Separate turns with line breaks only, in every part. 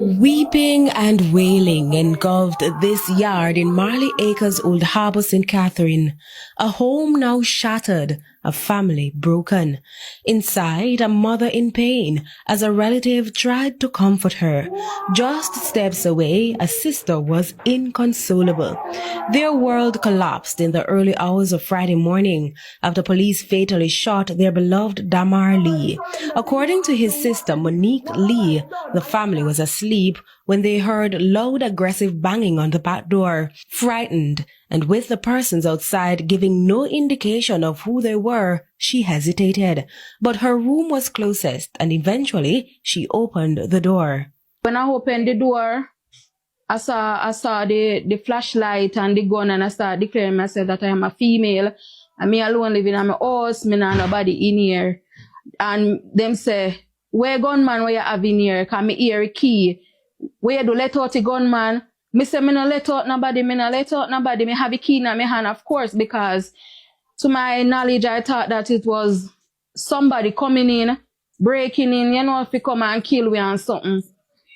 Weeping and wailing engulfed this yard in Marley Acres, Old Harbour, St. Catherine. A home now shattered, a family broken. Inside, a mother in pain as a relative tried to comfort her. Just steps away, a sister was inconsolable. Their world collapsed in the early hours of Friday morning after police fatally shot their beloved Damar Lee. According to his sister Monique Lee, the family was asleep when they heard loud aggressive banging on the back door. Frightened, and with the persons outside giving no indication of who they were, she hesitated. But her room was closest, and eventually she opened the door.
When I opened the door, I saw the flashlight and the gun, and I started declaring myself that I am a female. And me alone living in my house, me not nobody in here. And them say, where gunman where you have in here? Can me hear a key? Where you do let out the gunman? Me say me no let out nobody, me have a key in my hand, of course, because to my knowledge, I thought that it was somebody coming in, breaking in, if you come and kill me and something.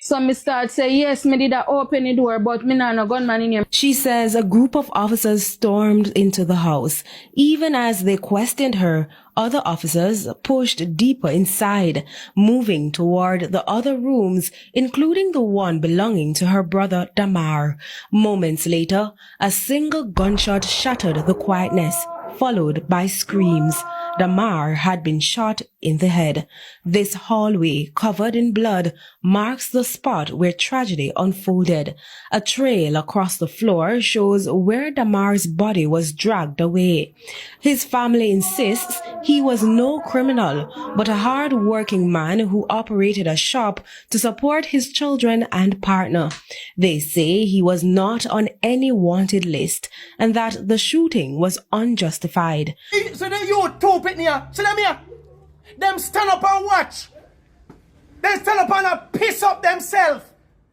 So me start say, yes, me did open the door, but me not no gunman in here.
She says a group of officers stormed into the house. Even as they questioned her, other officers pushed deeper inside, moving toward the other rooms, including the one belonging to her brother Damar. Moments later, a single gunshot shattered the quietness, followed by screams. Damar had been shot in the head. This hallway, covered in blood, marks the spot where tragedy unfolded. A trail across the floor shows where Damar's body was dragged away. His family insists he was no criminal, but a hard-working man who operated a shop to support his children and partner. They say he was not on any wanted list and that the shooting was unjustified.
So then you two pit here, see them here? Them stand up and watch. They stand up and piss up themselves.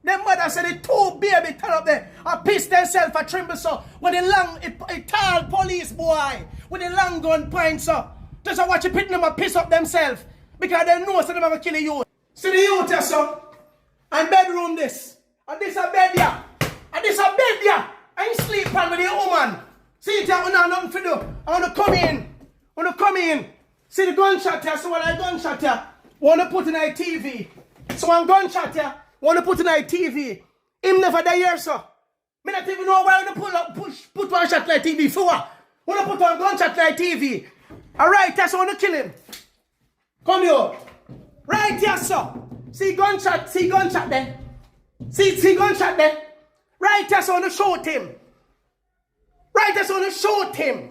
Them mother said the two baby stand up there and piss themselves a tremble so. When the long, a tall police boy with the long gun points up. Just watch the pit them and piss up themselves. Because they know so they're going to kill the youth. See the youth here, so. And bedroom this. And this a bed here. And this a bed here. And you sleep on with the woman. See it here, I want nothing to do. I want to come in. I want to come in. See the gunshot here, so when I gunshot here, want to put in a TV. So one gunshot here, want to put in a TV. Him never die here, sir. Me not even know why I want to put one shot in a TV for what? Want to put one gunshot in a TV. Alright, that's want to kill him. Come here. Right here, sir. See gunshot there. See gunshot there. Right here, so I want to shoot him. Right here, so I want to shoot him.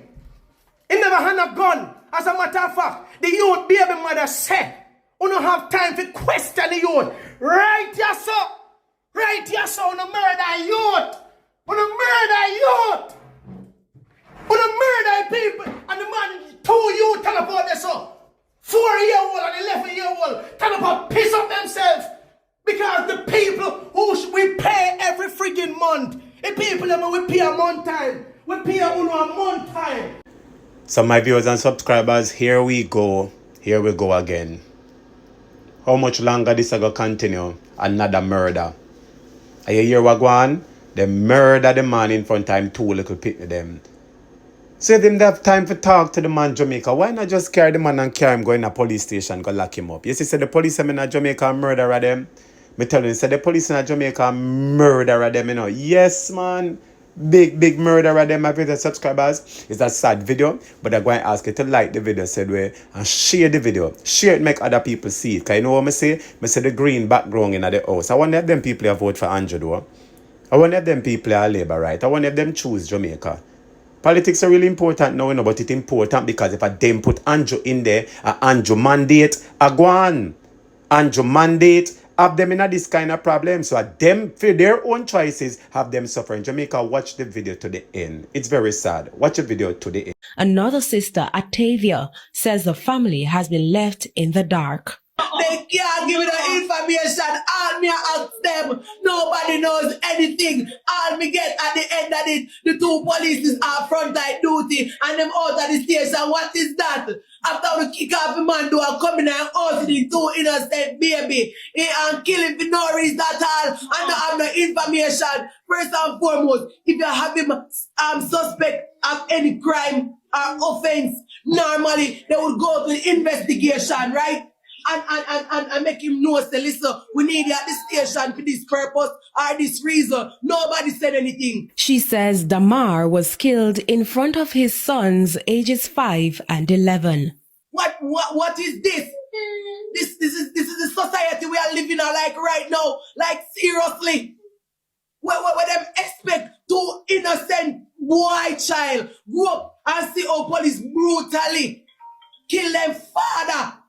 He never had a gun. As a matter of fact, the youth baby mother said, we don't have time to question the youth. Right here, sir. Right here, sir. We don't murder youth. We don't murder youth. We don't murder people. And the man, 2 youth tell about this, sir. 4-year-old and 11-year-old tell about piss up themselves. Because the people who we pay every freaking month, the people that we pay a month time, we pay a month time.
So my viewers and subscribers, here we go again. How much longer this is going to continue? Another murder. Are you hear what go on? They murder the man in front of him, 2 little picnic them. So them have time to talk to the man Jamaica. Why not just carry the man and carry him go in a police station, go lock him up? You see, the police in Jamaica murder them. Me tell you, say the police in Jamaica murder them, you know. Yes, man. Big murder of them, my viewers and subscribers. It's a sad video, but I'm going to ask you to like the video, said way, and share the video. Share it, make other people see it. Because you know what I say? I say the green background in the house. I want to have them people to vote for Andrew, though. I want to have them people to labor right. I want to have them choose Jamaica. Politics are really important now, you know, but it's important because if I them put Andrew in there, Andrew mandate, I go on. Andrew mandate, have them in this kind of problem. So them, for their own choices, have them suffer. In Jamaica, watch the video to the end. It's very sad. Watch the video to the end.
Another sister, Atavia, says the family has been left in the dark.
They can't give me the information. All me ask them, nobody knows anything. All me get at the end of it, the two police are frontline duty and them out of the station. What is that? After we kick off the man do a coming and house the two innocent baby and kill him for no reason at all and not have no information. First and foremost, if you have him suspect of any crime or offense, normally they would go to the investigation, right? And make him know, say, listen, we need you at the station for this purpose or this reason. Nobody said anything.
She says Damar was killed in front of his sons, ages 5 and 11.
What is this? This is the society we are living in like right now. Like seriously. Where them expect two innocent boy child grow up and see how police brutally kill them father.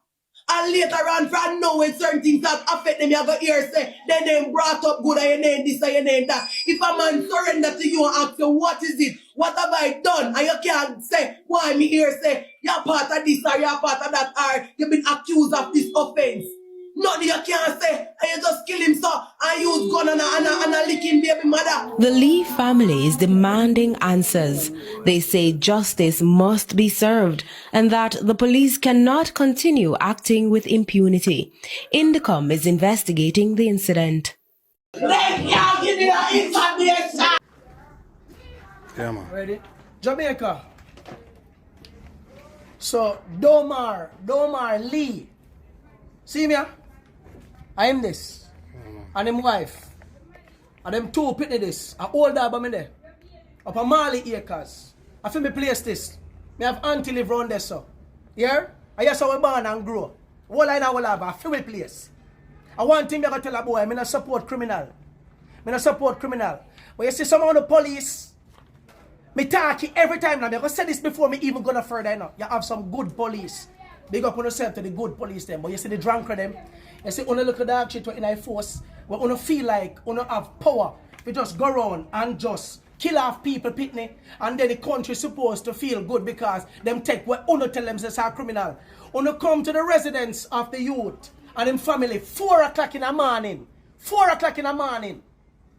And later on, from now when certain things that affect them, you have to hear say, then they brought up good and your name this and your name that. If a man surrender to you and ask you, what is it? What have I done? And you can't say, why me here say, you're part of this or you're part of that or you've been accused of this offense. Nothing you can't say, and you just kill him so and use gun and a licking baby mother.
The Lee family is demanding answers. They say justice must be served and that the police cannot continue acting with impunity. Indicom is investigating the incident.
They can't give you information.
Yeah, man. Ready? Jamaica. So, Domar Lee. See me? I am this. And him wife. And them two pitney this. I hold that by me there. Up a Mali acres. I feel me place this. Me have auntie live round there, so. Yeah? I just how we born and grow. All I know will have a feel me place. I want thing I gotta tell a boy, I not support criminal. I not support criminal. But you see someone on the police, me talk every time now. I'm gonna say this before me even gonna further enough. You have some good police. Big up on yourself to the good police them. But you see the drunk of them. You see when you look at the shit in a force, where you feel like you have power. We just go around and just kill off people, pitney, and then the country supposed to feel good because them take what you tell them is a criminal. You come to the residence of the youth and them family 4 o'clock in the morning. 4 o'clock in the morning.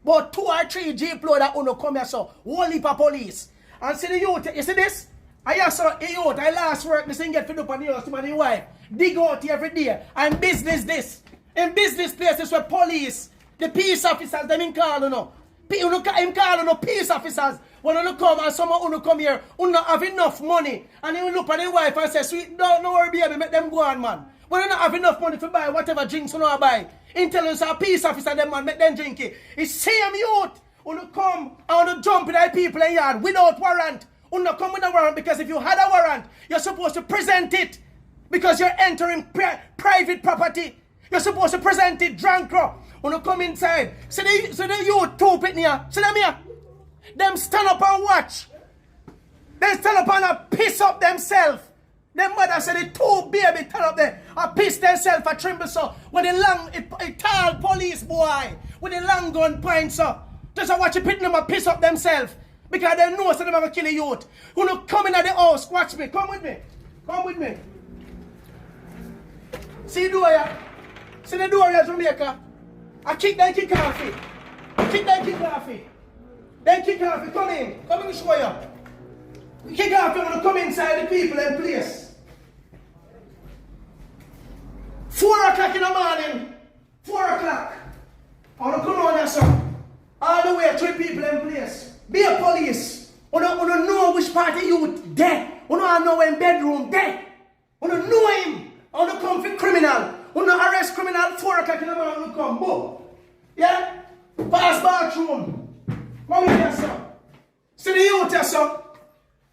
But 2 or 3 jeep load that you come here so whole heap of police. And see the youth, you see this? I saw a youth, I last work, this thing get fed up on the house to my wife. Dig out every day. And business this. In business places where police, the peace officers, them in call you know. Him call you know peace officers. When you come and someone who come here, who not have enough money. And you look at the wife and say, sweet, don't worry baby, make them go on man. When you not have enough money to buy whatever drinks you know buy. Intelligence a peace officer them man, make them drink it. It's same youth. When you come and you jump in the people in yard without warrant. You not come with a warrant because if you had a warrant, you're supposed to present it because you're entering private property. You're supposed to present it drunk. When you come inside, see the youth two pitney here. See them here. Them stand up and watch. They stand up and piss up themselves. Them mother said the two baby stand up there and piss themselves a tremble so with the long, a tall police boy with the long gun point so. Just watch it pitney them and piss up themselves. Because they know so they're going to kill a youth. Who no come in at the house, watch me, come with me. Come with me. See the door here? See the door here, Jamaica? I kick off it. Kick off it. Then kick off it, come in. Come in, show you. Kick off it when you come inside the people in place. 4 o'clock in the morning. 4 o'clock. I want to come on here, sir. All the way, 3 people in place. Be a police. You don't know which party you there. You don't know in bedroom there. You don't know him. You don't come for criminal. You don't arrest criminal 4 o'clock in the morning. You come. Boom. Yeah? Pass bathroom. Come in here, sir. See the youth here, sir.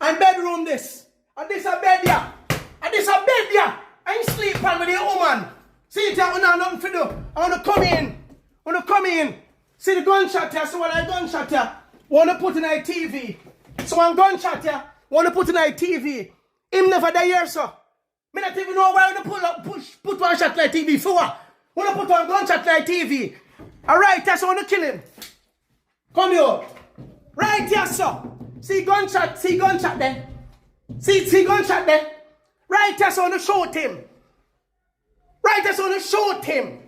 And bedroom this. And this a bed here. And this a bed here. I ain't sleep on with the woman. See it here. You don't have nothing to do. I want to come in. I want to come in. See the gunshot here. So when I gunshot here. Want to put in a TV. So one gunshot here. Want to put in a TV. Him never die here, sir. Me not even know why I want to put one shot like TV for what? Want to put one gunshot like TV. Alright, that's want to kill him. Come here. Right here, sir. See gunshot there. See gunshot there. Right here, so I want to shoot him. Right here, so so to shoot him.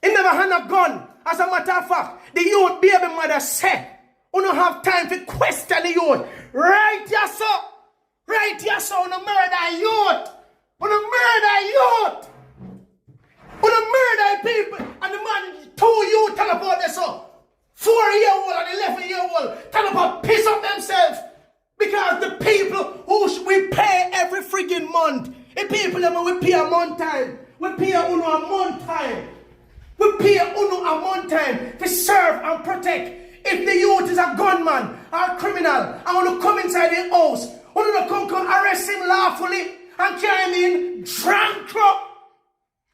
He never had a gun. As a matter of fact, the youth baby mother said, we don't have time to question the youth. Right, yes, sir. Right, yes, sir. On a murder youth. On a murder youth. On a murder people. And the man, 2 youth tell about this, sir. 4-year-old and 11-year-old tell about piss up themselves. Because the people who we pay every friggin' month, the people that we pay a month time, we pay a month time. We pay a month time to serve and protect. If the youth is a gunman or a criminal, I want to come inside the house, I want to come arrest him lawfully and carry him in drunk truck.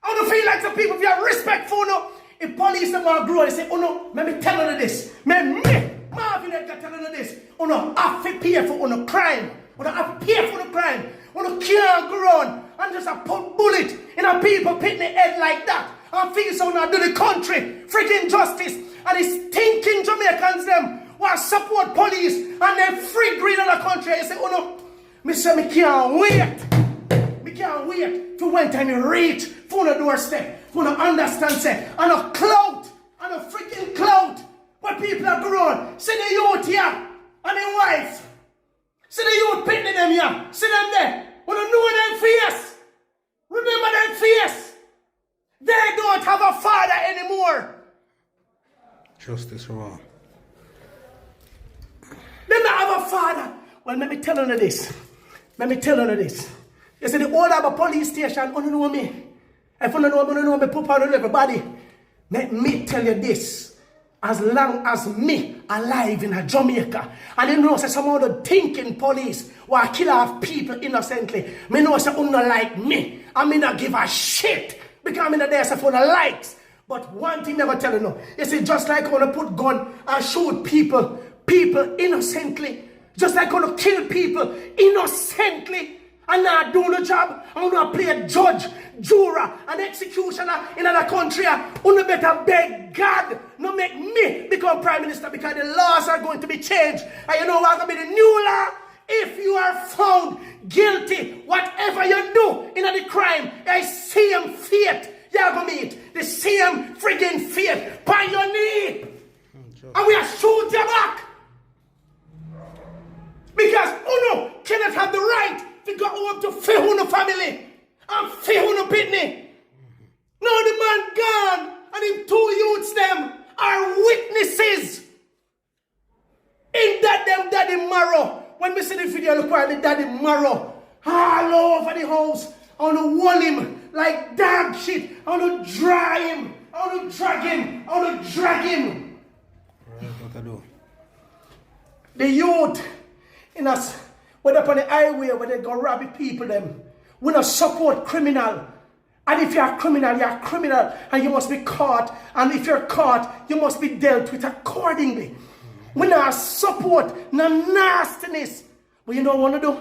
I want to feel like some people, if you have respect for no, if police them are grow, they say, oh no, let me tell you this. Marvin can tell you this. Oh no, I have to pay for no crime. I have to pay for the crime. I want to carry ground and just put bullet in a people pitting the head like that. And feel so now do the country freaking justice. And it's thinking Jamaicans them who support police and then free green in the country. They say, oh no, me say me can't wait. Me can't wait for when time you reach for the doorstep. For the understand say, and a clout, and a freaking clout. Where people are grown. See the youth here and the wife. See the youth pitting them here. See them there. Want to know them face. Remember them face. They don't have a father anymore.
Justice wrong.
They don't have a father. Well, let me tell you this. Let me tell you this. You see, the old have a police station, you know me. If you don't know me, put on everybody. Let me tell you this. As long as me alive in a Jamaica, and you know, say some of the thinking police will kill off people innocently. Me know, say, not like me. I mean, not give a shit. Because I'm in there for the likes. But one thing never tell you no. You see, just like when I put gun and shoot people innocently. Just like when I kill people innocently. And not do the job. I'm going to play a judge, juror, and executioner in another country. You better beg God not make me become prime minister because the laws are going to be changed. And you know what's going to be the new law? If you are found guilty, whatever you do in the crime, I same fate you're going to meet. The same friggin' fate by your knee. And we are shoot you back. Because Uno cannot have the right to go home to Fehuno family and Fehuno Pitney. Now the man gone and him 2 youths them are witnesses in that them daddy marrow. When we see the video, look where the daddy marrow all over the house. I want to wall him like dog shit. I want to dry him. I want to drag him. I want to drag him.
Right, what I do?
The youth in us, whether upon the highway where they go robbing people them, we not support criminal. And if you're a criminal, and you must be caught. And if you're caught, you must be dealt with accordingly. We not support no nastiness. But you know what I do?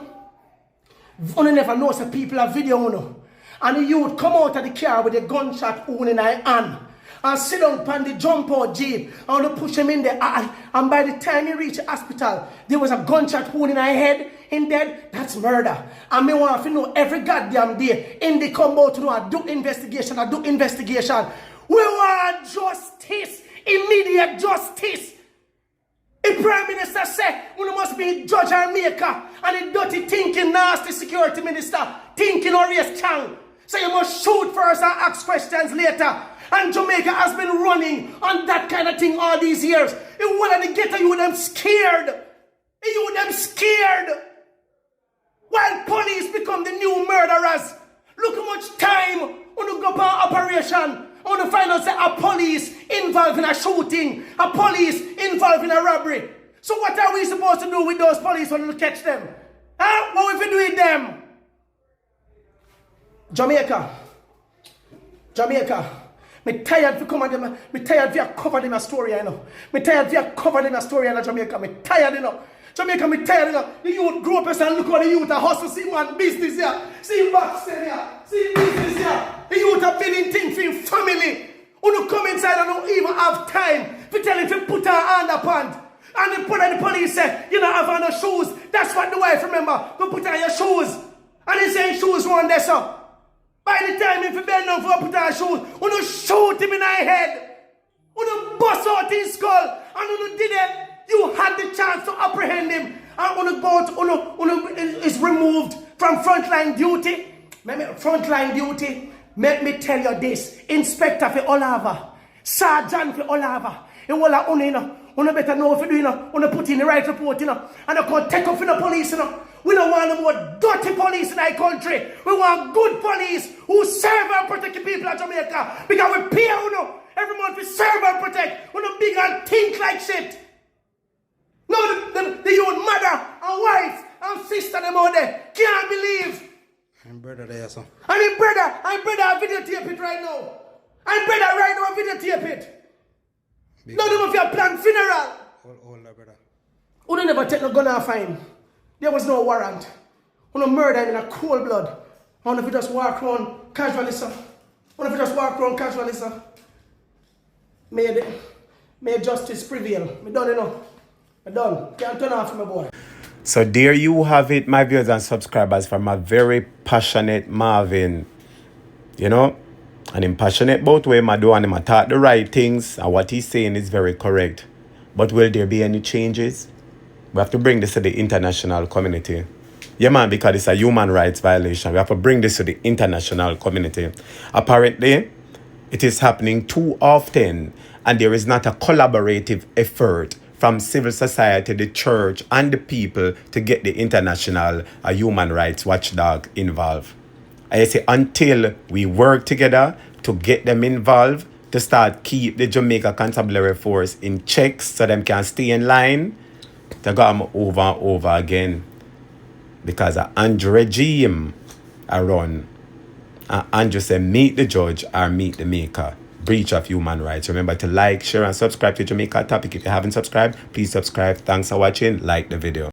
You never know some people are video, you know. And the youth come out of the car with a gunshot wound in their hand. And sit down on the jump out jeep. And they push him in there. And by the time he reached the hospital, there was a gunshot wound in her head. In dead, that's murder. And me want to know every goddamn day. In the come out to know I do investigation. We want justice. Immediate justice. The Prime Minister said, we must be judge and maker. And the dirty thinking nasty security minister thinking or race can. So you must shoot first and ask questions later. And Jamaica has been running on that kind of thing all these years. You want to get you them scared. You them scared. While police become the new murderers. Look how much time on the go on operation. On the find out say a police involved in a shooting. A police involved in a robbery. So what are we supposed to do with those police when we catch them? Huh? What if we do with them? Jamaica. Me tired to come at them. Me tired to cover them a story, I know. Me tired to cover them a story in Jamaica. Me tired, you know. Jamaica, me tired, you know. The youth grow up and look at the youth and hustle. See man business here. See box here. See business here. The youth are building things for your family. Who come inside and don't even have time to tell him to put her hand upon. And the police say, you don't have on your shoes. That's what the wife remember. Go put on your shoes. And he saying shoes wrong there, so. By the time if you bend down for put on a shoot. Uno shoot him in the head. Uno bust out his skull. And uno did it. You had the chance to apprehend him. And uno is removed from frontline duty. Frontline duty. Let me tell you this. Inspector for Olava. Sergeant for Olava. Uno better know what you're doing. Uno put in the right report, and you can take off in the police, We don't want no more dirty police in our country. We want good police who serve and protect the people of Jamaica. Because we pay every month we serve and protect. We don't big and think like shit. No, the youth mother and wife and sister them out there can't believe.
I'm brother there, son.
I'm brother, I videotape it right now. I'm brother right now, I videotape it. None of them have your planned funeral.
Hold that, brother.
Who don't never take no gun off him? There was no warrant. Who no murder him in a cold blood. One of you just walk around casually, sir. One of you just walk around casually, sir. May justice prevail. Me done, Me done. Can't turn off my boy.
So there you have it, my viewers and subscribers, from a very passionate Marvin. You know? And him passionate both way, I do, and him talk the right things, and what he's saying is very correct. But will there be any changes? We have to bring this to the international community. Yeah, man, because it's a human rights violation. We have to bring this to the international community. Apparently, it is happening too often, and there is not a collaborative effort from civil society, the church, and the people to get the international human rights watchdog involved. I say until we work together to get them involved, to start keep the Jamaica Constabulary Force in checks so them can stay in line, they got them over and over again. Because Andrew regime are run. And Andrew said, meet the judge or meet the maker. Breach of human rights. Remember to like, share, and subscribe to Jamaica Topic. If you haven't subscribed, please subscribe. Thanks for watching. Like the video.